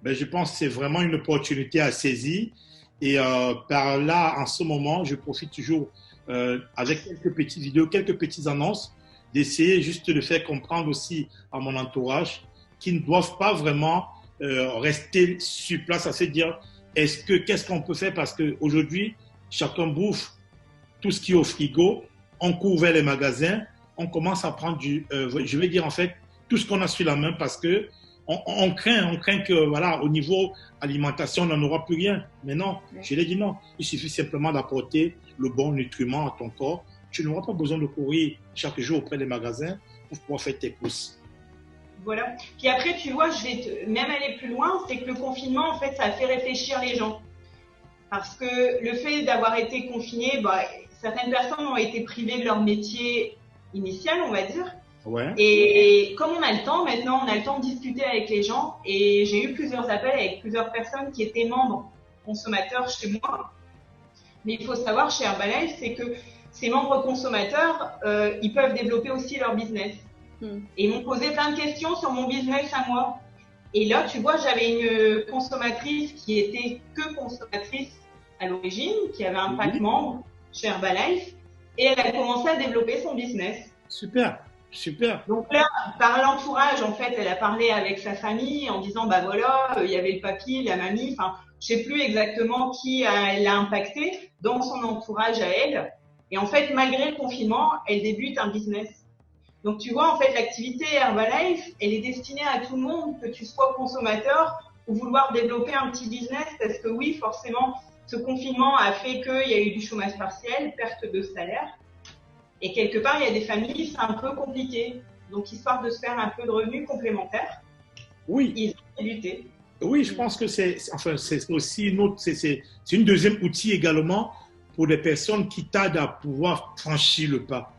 Ben, je pense que c'est vraiment une opportunité à saisir. Et par là, en ce moment, je profite toujours avec quelques petites vidéos, quelques petites annonces, d'essayer juste de faire comprendre aussi à mon entourage qu'ils ne doivent pas vraiment rester sur place à se dire qu'est-ce qu'on peut faire parce qu'aujourd'hui, chacun bouffe tout ce qui est au frigo, on court vers les magasins, on commence à prendre je vais dire en fait, tout ce qu'on a sur la main parce que on craint que voilà, au niveau alimentation, on n'en aura plus rien. Mais non, je l'ai dit non. Il suffit simplement d'apporter le bon nutriment à ton corps. Tu n'auras pas besoin de courir chaque jour auprès des magasins pour pouvoir faire tes courses. Voilà. Puis après, tu vois, je vais même aller plus loin, c'est que le confinement, en fait, ça a fait réfléchir les gens. Parce que le fait d'avoir été confiné, certaines personnes ont été privées de leur métier initial, on va dire. Ouais. Et comme on a le temps, maintenant, on a le temps de discuter avec les gens. Et j'ai eu plusieurs appels avec plusieurs personnes qui étaient membres consommateurs chez moi. Mais il faut savoir, chez Herbalife, c'est que ces membres consommateurs, ils peuvent développer aussi leur business. Et ils m'ont posé plein de questions sur mon business à moi. Et là, tu vois, j'avais une consommatrice qui était que consommatrice à l'origine, qui avait un pack membre chez Herbalife, et elle a commencé à développer son business. Super, super. Donc là, par l'entourage, en fait, elle a parlé avec sa famille en disant, bah voilà, il y avait le papy, la mamie, enfin, je sais plus exactement qui elle a impacté dans son entourage à elle. Et en fait, malgré le confinement, elle débute un business. Donc tu vois, en fait, l'activité Herbalife, elle est destinée à tout le monde, que tu sois consommateur ou vouloir développer un petit business, parce que oui, forcément, ce confinement a fait qu'il y a eu du chômage partiel, perte de salaire. Et quelque part, il y a des familles, c'est un peu compliqué. Donc, histoire de se faire un peu de revenus complémentaires, oui, ils ont débuté. Oui, je pense que c'est aussi c'est une deuxième outil également pour des personnes qui t'aident à pouvoir franchir le pas.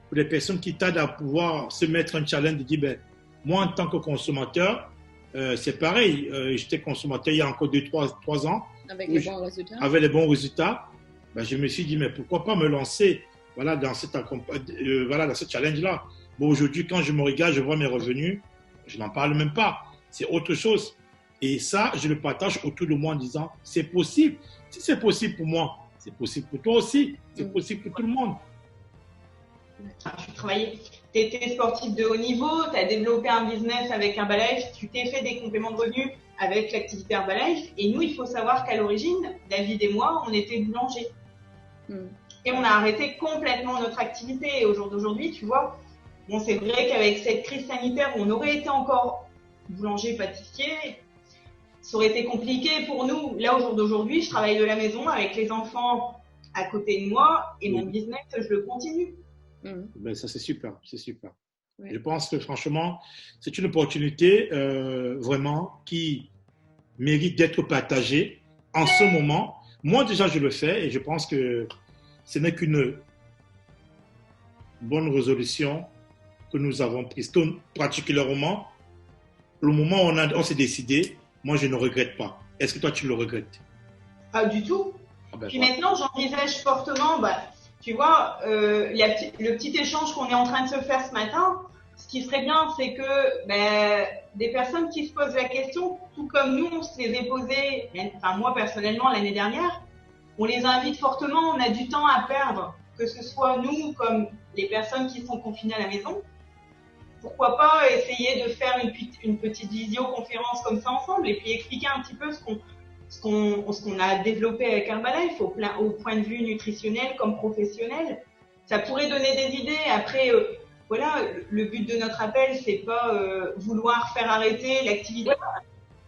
Pour des personnes qui t'aident à pouvoir se mettre un challenge de dire, ben, moi, en tant que consommateur, c'est pareil. J'étais consommateur il y a encore 3 ans. Avec les bons résultats. Avec les bons résultats. Ben, je me suis dit, mais pourquoi pas me lancer voilà, dans ce challenge-là. Bon, aujourd'hui, quand je me regarde, je vois mes revenus, je n'en parle même pas. C'est autre chose. Et ça, je le partage autour de moi en disant, c'est possible. Si c'est possible pour moi, c'est possible pour toi aussi. C'est possible pour tout le monde. Tu travaillais, tu étais sportif de haut niveau, tu as développé un business avec Herbalife, tu t'es fait des compléments de revenus avec l'activité Herbalife. Et nous, il faut savoir qu'à l'origine, David et moi, on était boulangers. Et on a arrêté complètement notre activité. Et au jour d'aujourd'hui, tu vois, bon, c'est vrai qu'avec cette crise sanitaire, on aurait été encore boulanger-pâtissier. Ça aurait été compliqué pour nous. Là, au jour d'aujourd'hui, je travaille de la maison avec les enfants à côté de moi et mon business, je le continue. Ben, ça, c'est super, c'est super. Oui. Je pense que franchement, c'est une opportunité vraiment qui mérite d'être partagée en ce moment. Moi, déjà, je le fais et je pense que ce n'est qu'une bonne résolution que nous avons prise. Particulièrement, le moment où on s'est décidé, moi, je ne regrette pas. Est-ce que toi, tu le regrettes? Pas du tout. Puis maintenant, j'envisage fortement, tu vois, le petit échange qu'on est en train de se faire ce matin, ce qui serait bien, c'est que des personnes qui se posent la question, tout comme nous, on se les est posées, enfin moi personnellement l'année dernière, on les invite fortement, on a du temps à perdre, que ce soit nous comme les personnes qui sont confinées à la maison. Pourquoi pas essayer de faire une petite visioconférence comme ça ensemble et puis expliquer un petit peu ce qu'on a développé avec Herbalife au point de vue nutritionnel comme professionnel. Ça pourrait donner des idées. Après, voilà, le but de notre appel, c'est pas vouloir faire arrêter l'activité.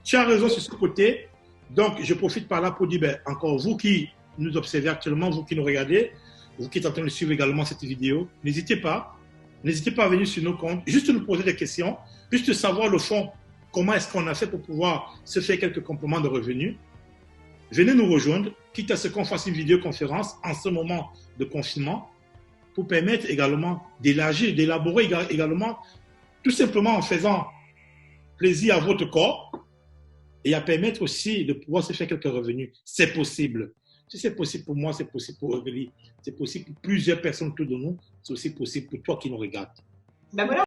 Tu as raison sur ce côté. Donc, je profite par là pour dire, encore vous qui nous observez actuellement, vous qui nous regardez, vous qui êtes en train de suivre également cette vidéo, n'hésitez pas à venir sur nos comptes, juste nous poser des questions, juste savoir le fond, comment est-ce qu'on a fait pour pouvoir se faire quelques compléments de revenus. Venez nous rejoindre, quitte à ce qu'on fasse une vidéoconférence en ce moment de confinement, pour permettre également d'élargir, d'élaborer également, tout simplement en faisant plaisir à votre corps et à permettre aussi de pouvoir se faire quelques revenus. C'est possible. Si c'est possible pour moi, c'est possible pour Aurélie, c'est possible pour plusieurs personnes autour de nous, c'est aussi possible pour toi qui nous regardes. Ben voilà.